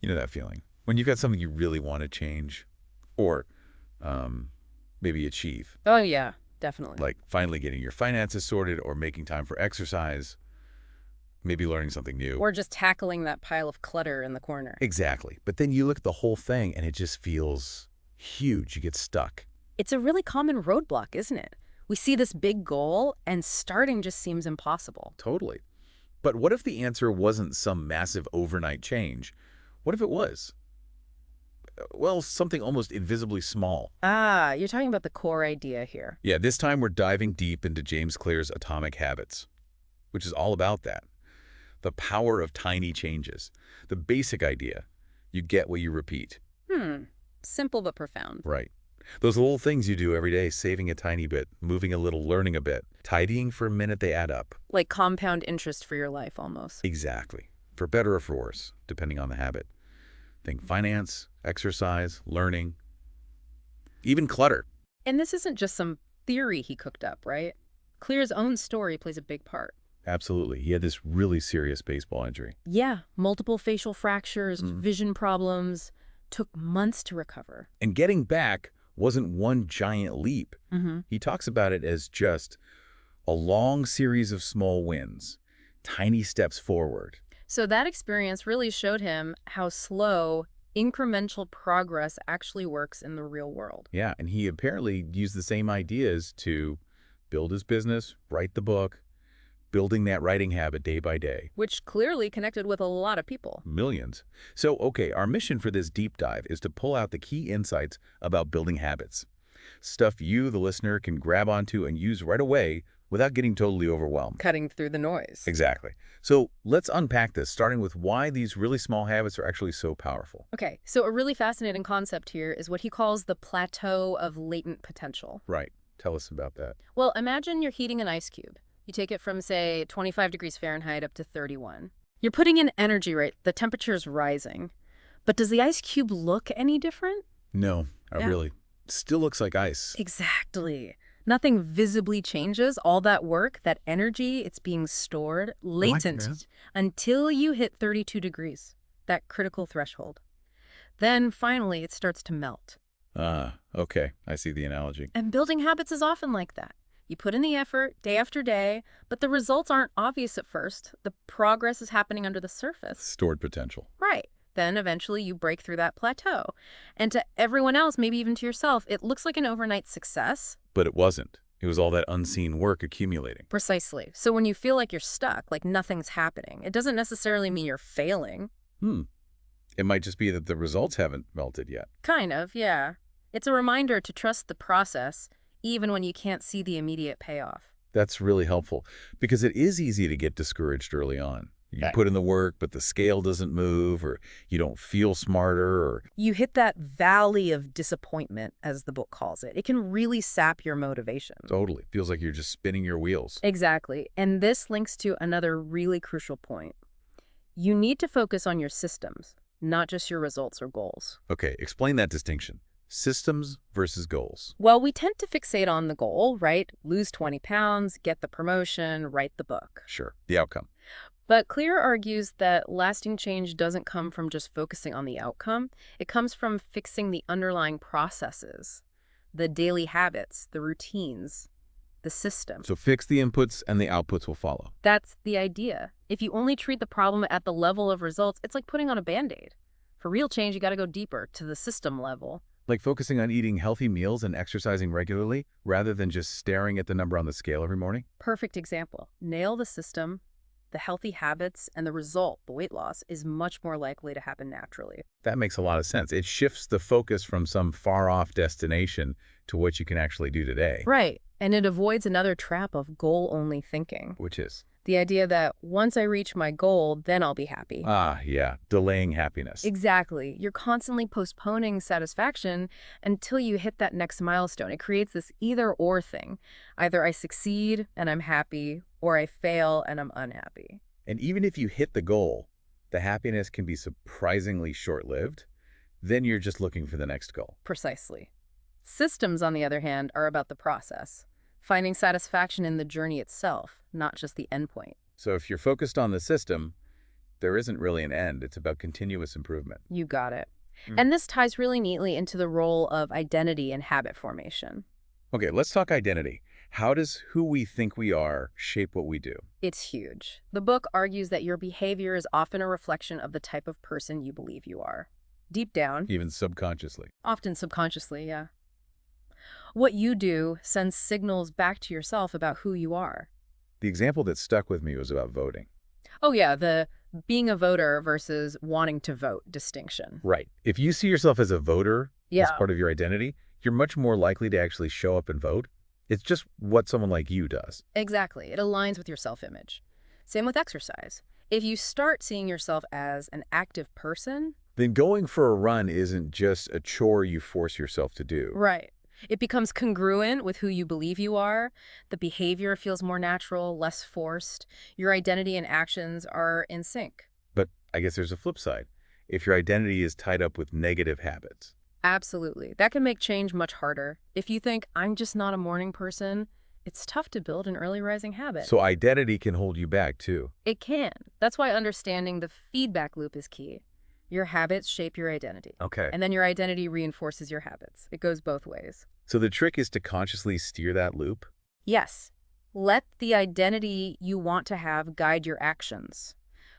You know that feeling? When you've got something you really want to change or maybe achieve, Oh, yeah, definitely. like finally getting your finances sorted or making time for exercise, maybe learning something new. Or just tackling that pile of clutter in the corner. Exactly. But then you look at the whole thing and it just feels huge. You get stuck. It's a really common roadblock, isn't it? We see this big goal, and starting just seems impossible. Totally. But what if the answer wasn't some massive overnight change? What if it was? Well, something almost invisibly small. Ah, you're talking about the core idea here. Yeah, this time we're diving deep into James Clear's Atomic Habits, which is all about that. The power of tiny changes. The basic idea. You get what you repeat. Simple but profound. Right. Those little things you do every day, saving a tiny bit, moving a little, learning a bit, tidying for a minute, they add up. Like compound interest for your life, almost. Exactly. For better or for worse, depending on the habit. Think finance, exercise, learning, even clutter. And this isn't just some theory he cooked up, right? Clear's own story plays a big part. Absolutely. He had this really serious baseball injury. Yeah, multiple facial fractures, vision problems, took months to recover. And getting back wasn't one giant leap. He talks about it as just a long series of small wins, tiny steps forward. So that experience really showed him how slow, incremental progress actually works in the real world. Yeah, and he apparently used the same ideas to build his business, write the book, building that writing habit day by day. Which clearly connected with a lot of people. Millions. So, okay, our mission for this deep dive is to pull out the key insights about building habits. Stuff you, the listener, can grab onto and use right away without getting totally overwhelmed. Cutting through the noise. Exactly. So let's unpack this, starting with why these really small habits are actually so powerful. Okay, so a really fascinating concept here is what he calls the plateau of latent potential. Right. Tell us about that. Well, imagine you're heating an ice cube. You take it from, say, 25 degrees Fahrenheit up to 31. You're putting in energy, right? The temperature's rising. But does the ice cube look any different? No, not Yeah. really. Still looks like ice. Exactly. Nothing visibly changes. All that work, that energy, it's being stored, latent, Yeah. until you hit 32 degrees, that critical threshold. Then, finally, it starts to melt. Ah, okay. I see the analogy. And building habits is often like that. You put in the effort, day after day, but the results aren't obvious at first. The progress is happening under the surface. Stored potential. Right. Then eventually you break through that plateau. And to everyone else, maybe even to yourself, it looks like an overnight success. But it wasn't. It was all that unseen work accumulating. Precisely. So when you feel like you're stuck, like nothing's happening, it doesn't necessarily mean you're failing. It might just be that the results haven't melted yet. Kind of, yeah. It's a reminder to trust the process, even when you can't see the immediate payoff. That's really helpful because it is easy to get discouraged early on. You Okay. put in the work, but the scale doesn't move, or you don't feel smarter, or You hit that valley of disappointment, as the book calls it. It can really sap your motivation. totally feels like you're just spinning your wheels. Exactly. And this links to another really crucial point. You need to focus on your systems, not just your results or goals. Okay, explain that distinction. Systems versus goals. Well, we tend to fixate on the goal, right? Lose 20 pounds, get the promotion, write the book. Sure, the outcome. But Clear argues that lasting change doesn't come from just focusing on the outcome. It comes from fixing the underlying processes, the daily habits, the routines, the system. So fix the inputs and the outputs will follow. That's the idea. If you only treat the problem at the level of results, it's like putting on a Band-Aid. For real change, you got to go deeper, to the system level. Like focusing on eating healthy meals and exercising regularly rather than just staring at the number on the scale every morning. Perfect example. Nail the system, the healthy habits, and the result, the weight loss, is much more likely to happen naturally. That makes a lot of sense. It shifts the focus from some far-off destination to what you can actually do today. Right. And it avoids another trap of goal-only thinking. Which is? The idea that once I reach my goal, then I'll be happy. Ah, yeah, delaying happiness. Exactly. You're constantly postponing satisfaction until you hit that next milestone. It creates this either-or thing. Either I succeed and I'm happy, or I fail and I'm unhappy. And even if you hit the goal, the happiness can be surprisingly short-lived. Then you're just looking for the next goal. Precisely. Systems, on the other hand, are about the process, finding satisfaction in the journey itself, not just the endpoint. So if you're focused on the system, there isn't really an end. It's about continuous improvement. You got it. Mm. And this ties really neatly into the role of identity in habit formation. Okay, let's talk identity. How does who we think we are shape what we do? It's huge. The book argues that your behavior is often a reflection of the type of person you believe you are. Deep down, Even subconsciously. often subconsciously, yeah. What you do sends signals back to yourself about who you are. The example that stuck with me was about voting. Oh yeah, the being a voter versus wanting to vote distinction. Right. If you see yourself as a voter as Yeah, part of your identity, you're much more likely to actually show up and vote. It's just what someone like you does. exactly. It aligns with your self-image. Same with exercise. If you start seeing yourself as an active person, Then going for a run isn't just a chore you force yourself to do. right, it becomes congruent with who you believe you are. The behavior feels more natural, less forced. Your identity and actions are in sync. But I guess there's a flip side. If your identity is tied up with negative habits. Absolutely. That can make change much harder. If you think, I'm just not a morning person, it's tough to build an early rising habit. So identity can hold you back too. It can. That's why understanding the feedback loop is key. Your habits shape your identity, Okay. and then your identity reinforces your habits. It goes both ways. So the trick is to consciously steer that loop? Yes, let the identity you want to have guide your actions.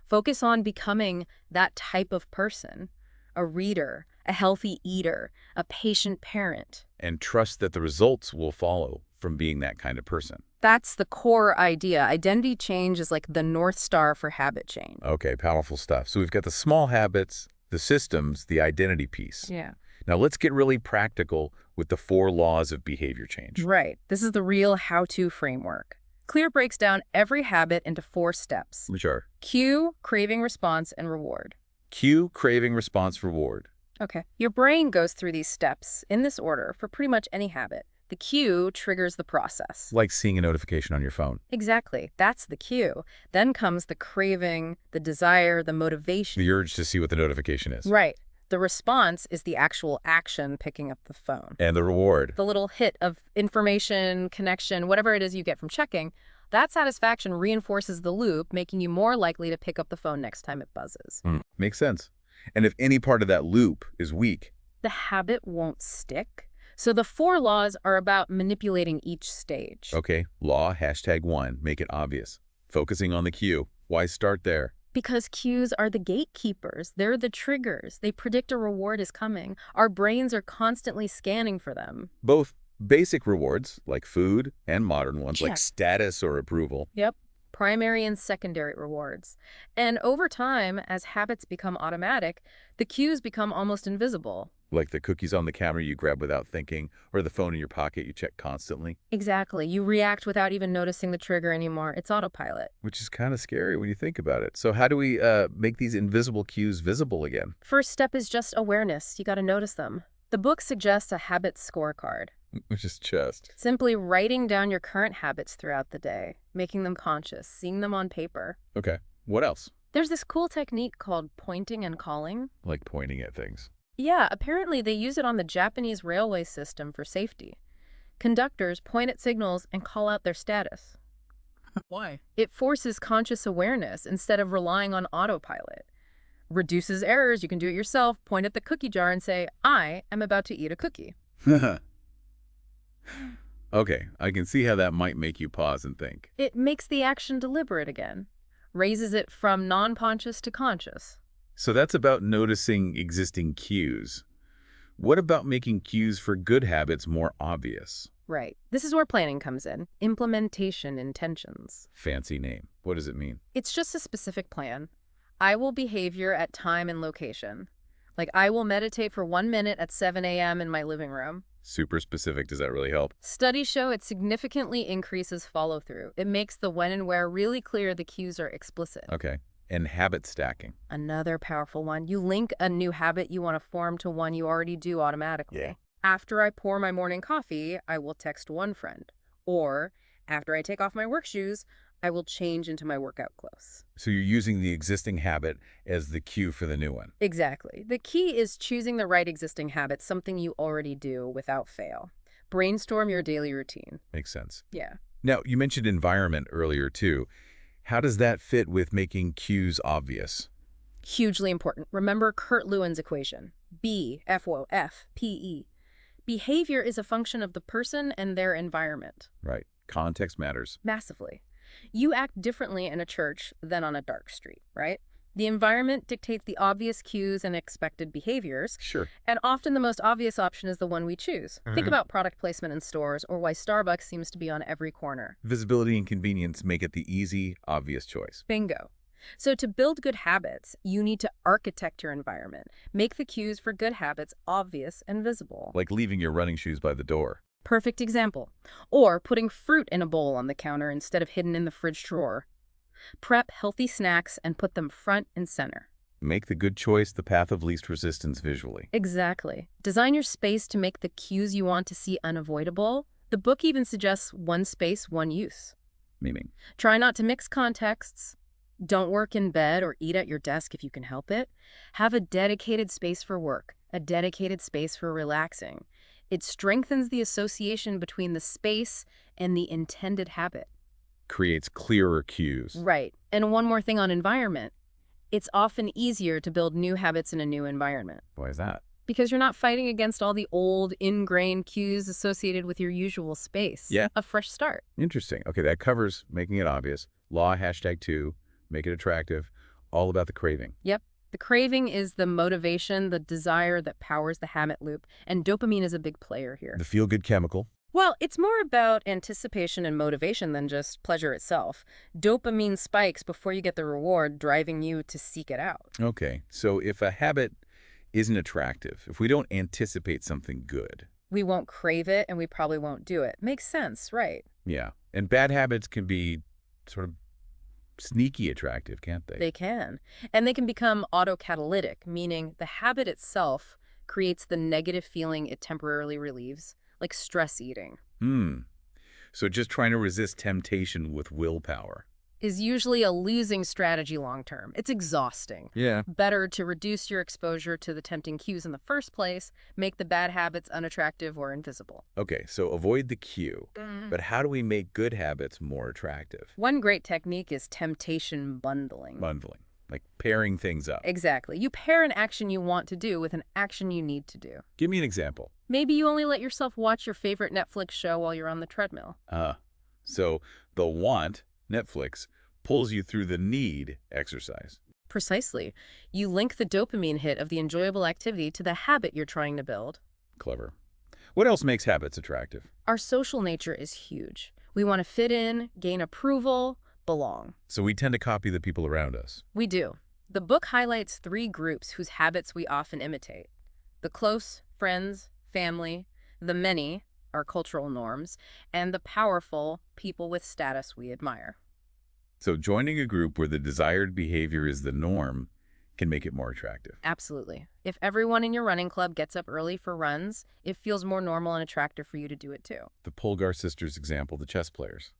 Focus on becoming that type of person, a reader, a healthy eater, a patient parent. And trust that the results will follow from being that kind of person. That's the core idea. Identity change is like the North Star for habit change. Okay, powerful stuff. So we've got the small habits, the systems, the identity piece. Yeah. Now let's get really practical with the 4 laws of behavior change. Right. This is the real how-to framework. Clear breaks down every habit into 4 steps. Which are Cue, craving, response, and reward. cue, craving, response, reward. Okay. Your brain goes through these steps in this order for pretty much any habit. The cue triggers the process. Like seeing a notification on your phone. Exactly. That's the cue. Then comes the craving, the desire, the motivation. The urge to see what the notification is. Right. The response is the actual action, picking up the phone. And the reward. The little hit of information, connection, whatever it is you get from checking, that satisfaction reinforces the loop, making you more likely to pick up the phone next time it buzzes. Makes sense. And if any part of that loop is weak, The habit won't stick. So the 4 laws are about manipulating each stage. okay, law, #1, make it obvious. Focusing on the cue. Why start there? Because cues are the gatekeepers. They're the triggers. They predict a reward is coming. Our brains are constantly scanning for them. Both basic rewards, like food, and modern ones, like Check. status or approval. Yep. Primary and secondary rewards. And over time, as habits become automatic, the cues become almost invisible. Like the cookies on the counter you grab without thinking, or the phone in your pocket you check constantly, Exactly. You react without even noticing the trigger anymore. It's autopilot. which is kind of scary when you think about it. So how do we make these invisible cues visible again? First step is just awareness. You got to notice them. The book suggests a habit scorecard. Which is just. Simply writing down your current habits throughout the day, making them conscious, seeing them on paper. Okay, what else? There's this cool technique called pointing and calling. Like pointing at things. Yeah, apparently they use it on the Japanese railway system for safety. Conductors point at signals and call out their status. Why? It forces conscious awareness instead of relying on autopilot. Reduces errors, you can do it yourself, point at the cookie jar and say, I am about to eat a cookie. Okay, I can see how that might make you pause and think. It makes the action deliberate again, raises it from non-conscious to conscious. So that's about noticing existing cues. What about making cues for good habits more obvious? Right. This is where planning comes in. Implementation intentions. Fancy name. What does it mean? It's just a specific plan. I will behavior at time and location. Like I will meditate for 1 minute at 7 a.m. in my living room. Super specific. Does that really help? Studies show it significantly increases follow-through. It makes the when and where really clear. The cues are explicit. Okay. And habit stacking. Another powerful one. You link a new habit you want to form to one you already do automatically. Yeah. After I pour my morning coffee, I will text one friend. Or after I take off my work shoes, I will change into my workout clothes. So you're using the existing habit as the cue for the new one. Exactly. The key is choosing the right existing habit, something you already do without fail. Brainstorm your daily routine. Makes sense. Yeah. Now, you mentioned environment earlier too. How does that fit with making cues obvious? Hugely important. Remember Kurt Lewin's equation. B, F-O, F, P-E. Behavior is a function of the person and their environment. Right. Context matters. Massively. You act differently in a church than on a dark street, right? The environment dictates the obvious cues and expected behaviors, Sure. and often the most obvious option is the one we choose. Think about product placement in stores or why Starbucks seems to be on every corner. Visibility and convenience make it the easy, obvious choice. Bingo. So to build good habits, you need to architect your environment. Make the cues for good habits obvious and visible. Like leaving your running shoes by the door. Perfect example. Or putting fruit in a bowl on the counter instead of hidden in the fridge drawer. Prep healthy snacks and put them front and center. Make the good choice the path of least resistance visually. Exactly. Design your space to make the cues you want to see unavoidable. The book even suggests one space, one use. Meaning? Try not to mix contexts. Don't work in bed or eat at your desk if you can help it. Have a dedicated space for work, a dedicated space for relaxing. It strengthens the association between the space and the intended habit. Creates clearer cues. Right. And one more thing on environment. It's often easier to build new habits in a new environment Why is that? because you're not fighting against all the old, ingrained cues associated with your usual space. Yeah. A fresh start. Interesting. Okay, that covers making it obvious. Law #2, make it attractive. All about the craving. Yep. The craving is the motivation, the desire that powers the habit loop, and dopamine is a big player here. The feel-good chemical. Well, it's more about anticipation and motivation than just pleasure itself. Dopamine spikes before you get the reward, driving you to seek it out. Okay, so if a habit isn't attractive, if we don't anticipate something good, We won't crave it, and we probably won't do it. Makes sense, right? yeah, and bad habits can be sort of sneaky attractive, can't they? They can. And they can become autocatalytic, meaning the habit itself creates the negative feeling it temporarily relieves, like stress eating. So just trying to resist temptation with willpower. Is usually a losing strategy long term. It's exhausting. Yeah. Better to reduce your exposure to the tempting cues in the first place, make the bad habits unattractive or invisible. Okay, so avoid the cue. But how do we make good habits more attractive? One great technique is temptation bundling. Bundling, like pairing things up. Exactly. You pair an action you want to do with an action you need to do. Give me an example. Maybe you only let yourself watch your favorite Netflix show while you're on the treadmill. So the want, Netflix, pulls you through the need, exercise. Precisely. You link the dopamine hit of the enjoyable activity to the habit you're trying to build. Clever. What else makes habits attractive? Our social nature is huge. We want to fit in, gain approval, belong. So we tend to copy the people around us. We do. The book highlights 3 groups whose habits we often imitate. The close, friends, family, the many, our cultural norms, and the powerful, people with status we admire. So joining a group where the desired behavior is the norm can make it more attractive. Absolutely. If everyone in your running club gets up early for runs, it feels more normal and attractive for you to do it too. The Polgar sisters example, the chess players.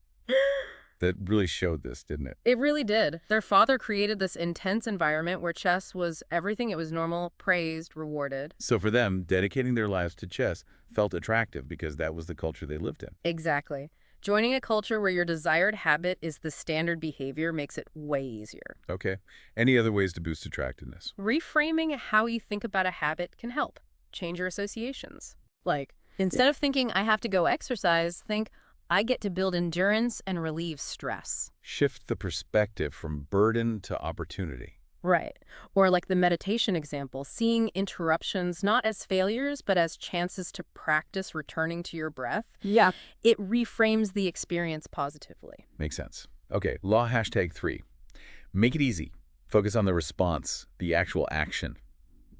That really showed this, didn't it? It really did. Their father created this intense environment where chess was everything. It was normal, praised, rewarded. So for them, dedicating their lives to chess felt attractive because that was the culture they lived in. Exactly. Joining a culture where your desired habit is the standard behavior makes it way easier. Okay. Any other ways to boost attractiveness? Reframing how you think about a habit can help. Change your associations. Like, instead of thinking, I have to go exercise, think, I get to build endurance and relieve stress. Shift the perspective from burden to opportunity. Right. Or like the meditation example, seeing interruptions not as failures, but as chances to practice returning to your breath. Yeah. It reframes the experience positively. Makes sense. Okay, law #3. Make it easy. Focus on the response, the actual action.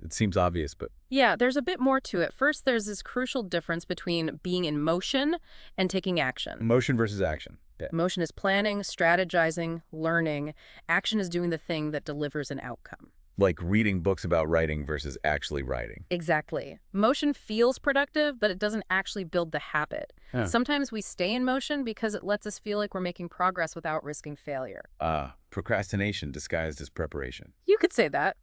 It seems obvious, but Yeah, there's a bit more to it. First, there's this crucial difference between being in motion and taking action. motion versus action. Yeah. Motion is planning, strategizing, learning. Action is doing the thing that delivers an outcome. Like reading books about writing versus actually writing. Exactly. Motion feels productive, but it doesn't actually build the habit. Huh. Sometimes we stay in motion because it lets us feel like we're making progress without risking failure. Procrastination disguised as preparation. You could say that.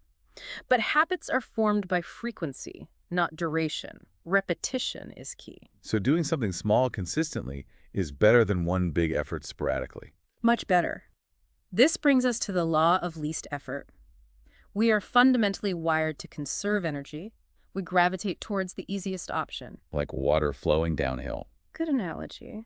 But habits are formed by frequency, not duration. Repetition is key. So doing something small consistently is better than one big effort sporadically. Much better. This brings us to the law of least effort. We are fundamentally wired to conserve energy. We gravitate towards the easiest option. Like water flowing downhill. Good analogy.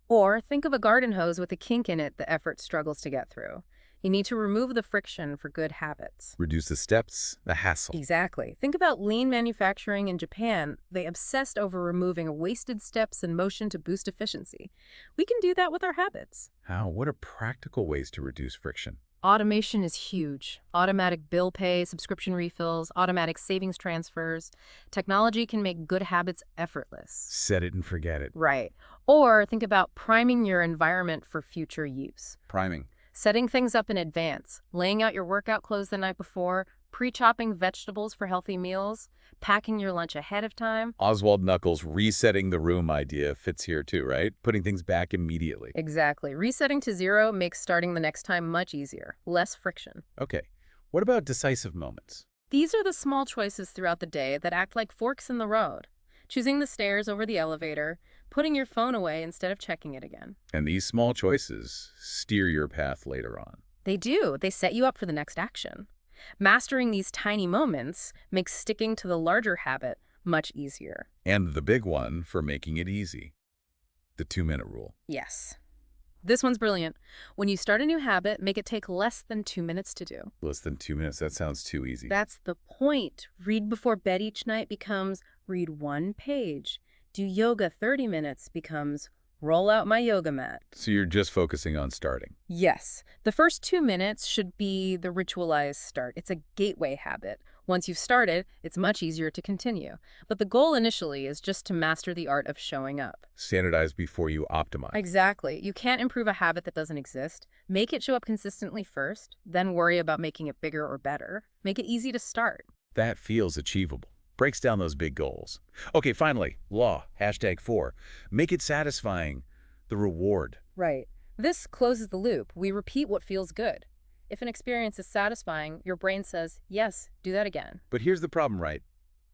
Or think of a garden hose with a kink in it the effort struggles to get through. You need to remove the friction for good habits. Reduce the steps, the hassle. Exactly. Think about lean manufacturing in Japan. They obsessed over removing wasted steps and motion to boost efficiency. We can do that with our habits. How? What are practical ways to reduce friction? Automation is huge. Automatic bill pay, subscription refills, automatic savings transfers. Technology can make good habits effortless. Set it and forget it. Right. Or think about priming your environment for future use. Priming. Setting things up in advance, laying out your workout clothes the night before, pre-chopping vegetables for healthy meals, packing your lunch ahead of time. Oswald Knuckles' resetting the room idea fits here too, right? Putting things back immediately. Exactly. Resetting to zero makes starting the next time much easier, less friction. Okay. What about decisive moments? These are the small choices throughout the day that act like forks in the road. Choosing the stairs over the elevator, putting your phone away instead of checking it again. And these small choices steer your path later on. They do. They set you up for the next action. Mastering these tiny moments makes sticking to the larger habit much easier. And the big one for making it easy. The 2-minute rule. Yes. This one's brilliant. When you start a new habit, make it take less than 2 minutes to do. Less than 2 minutes, that sounds too easy. That's the point. Read before bed each night becomes read 1 page. Do yoga 30 minutes becomes roll out my yoga mat. So you're just focusing on starting. Yes. The first 2 minutes should be the ritualized start. It's a gateway habit. Once you've started, it's much easier to continue. But the goal initially is just to master the art of showing up. Standardize before you optimize. Exactly. You can't improve a habit that doesn't exist. Make it show up consistently first, then worry about making it bigger or better. Make it easy to start. That feels achievable. Breaks down those big goals. Okay, finally, law, #4. Make it satisfying. The reward. Right. This closes the loop. We repeat what feels good. If an experience is satisfying, your brain says, yes, do that again. But here's the problem, right?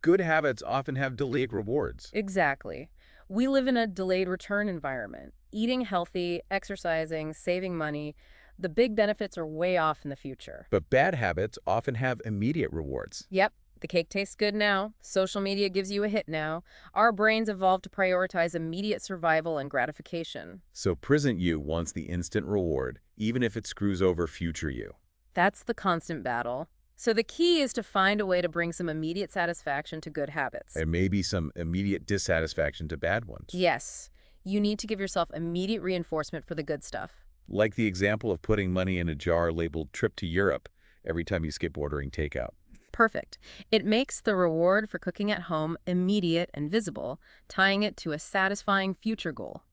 Good habits often have delayed rewards. Exactly. We live in a delayed return environment. Eating healthy, exercising, saving money, the big benefits are way off in the future. But bad habits often have immediate rewards. Yep. The cake tastes good now. Social media gives you a hit now. Our brains evolved to prioritize immediate survival and gratification. So present you wants the instant reward, even if it screws over future you. That's the constant battle. So the key is to find a way to bring some immediate satisfaction to good habits. And maybe some immediate dissatisfaction to bad ones. Yes, you need to give yourself immediate reinforcement for the good stuff. Like the example of putting money in a jar labeled trip to Europe every time you skip ordering takeout. Perfect. It makes the reward for cooking at home immediate and visible, tying it to a satisfying future goal.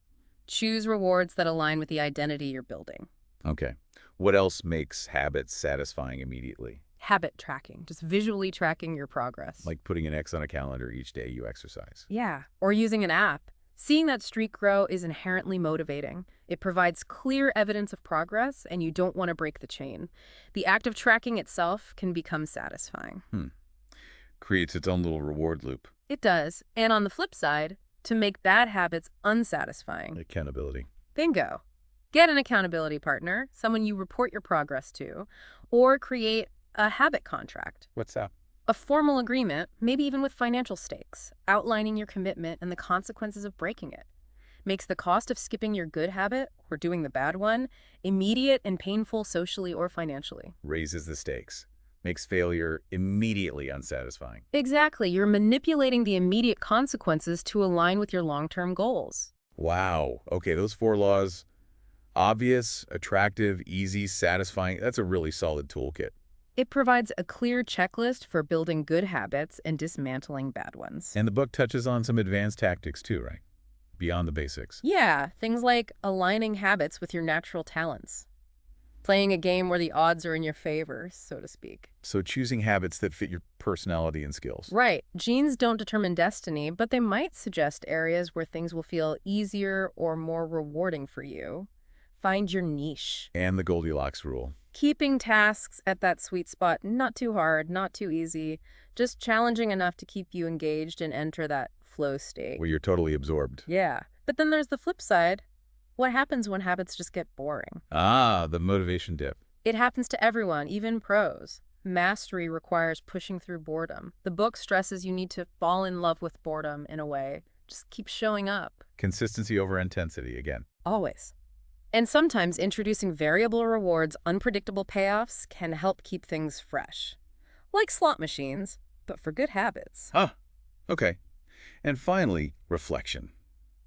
Choose rewards that align with the identity you're building. Okay. What else makes habits satisfying immediately? Habit tracking, just visually tracking your progress. Like putting an X on a calendar each day you exercise. Yeah, or using an app. Seeing that streak grow is inherently motivating. It provides clear evidence of progress, and you don't want to break the chain. The act of tracking itself can become satisfying. Creates its own little reward loop. It does. And on the flip side, to make bad habits unsatisfying. Accountability. Bingo. Get an accountability partner, someone you report your progress to, or create a habit contract. What's that? A formal agreement, maybe even with financial stakes, outlining your commitment and the consequences of breaking it. Makes the cost of skipping your good habit, or doing the bad one, immediate and painful socially or financially. Raises the stakes. Makes failure immediately unsatisfying. Exactly. You're manipulating the immediate consequences to align with your long-term goals. Wow. Okay, those 4 laws. Obvious, attractive, easy, satisfying. That's a really solid toolkit. It provides a clear checklist for building good habits and dismantling bad ones. And the book touches on some advanced tactics too, right? Beyond the basics. Yeah, things like aligning habits with your natural talents. Playing a game where the odds are in your favor, so to speak. So choosing habits that fit your personality and skills. Right. Genes don't determine destiny, but they might suggest areas where things will feel easier or more rewarding for you. Find your niche. And the Goldilocks rule. Keeping tasks at that sweet spot, not too hard, not too easy, just challenging enough to keep you engaged and enter that flow state. Where you're totally absorbed. Yeah. But then there's the flip side. What happens when habits just get boring? Ah, the motivation dip. It happens to everyone, even pros. Mastery requires pushing through boredom. The book stresses you need to fall in love with boredom in a way. Just keep showing up. Consistency over intensity again. Always. And sometimes introducing variable rewards, unpredictable payoffs can help keep things fresh. Like slot machines, but for good habits. Huh. Okay. And finally, reflection.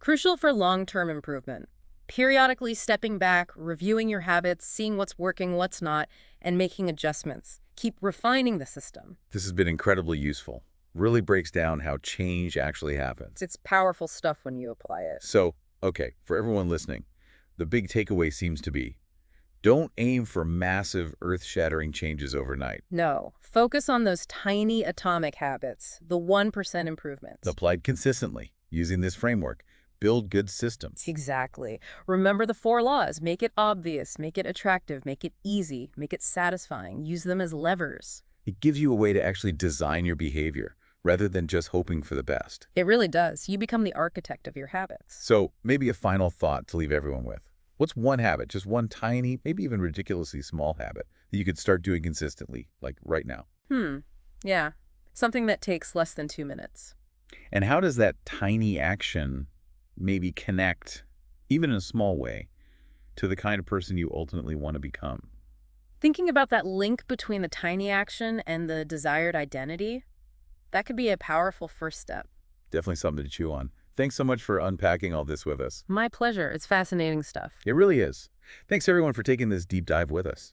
Crucial for long-term improvement. Periodically stepping back, reviewing your habits, seeing what's working, what's not, and making adjustments. Keep refining the system. This has been incredibly useful. Really breaks down how change actually happens. It's powerful stuff when you apply it. So, okay, for everyone listening, the big takeaway seems to be, don't aim for massive, earth-shattering changes overnight. No, focus on those tiny atomic habits, the 1% improvements. Applied consistently, using this framework, build good systems. Exactly. Remember the 4 laws. Make it obvious, make it attractive, make it easy, make it satisfying. Use them as levers. It gives you a way to actually design your behavior, rather than just hoping for the best. It really does. You become the architect of your habits. So, maybe a final thought to leave everyone with. What's one habit, just one tiny, maybe even ridiculously small habit, that you could start doing consistently, like right now? Yeah. Something that takes less than 2 minutes. And how does that tiny action maybe connect, even in a small way, to the kind of person you ultimately want to become? Thinking about that link between the tiny action and the desired identity, that could be a powerful first step. Definitely something to chew on. Thanks so much for unpacking all this with us. My pleasure. It's fascinating stuff. It really is. Thanks everyone for taking this deep dive with us.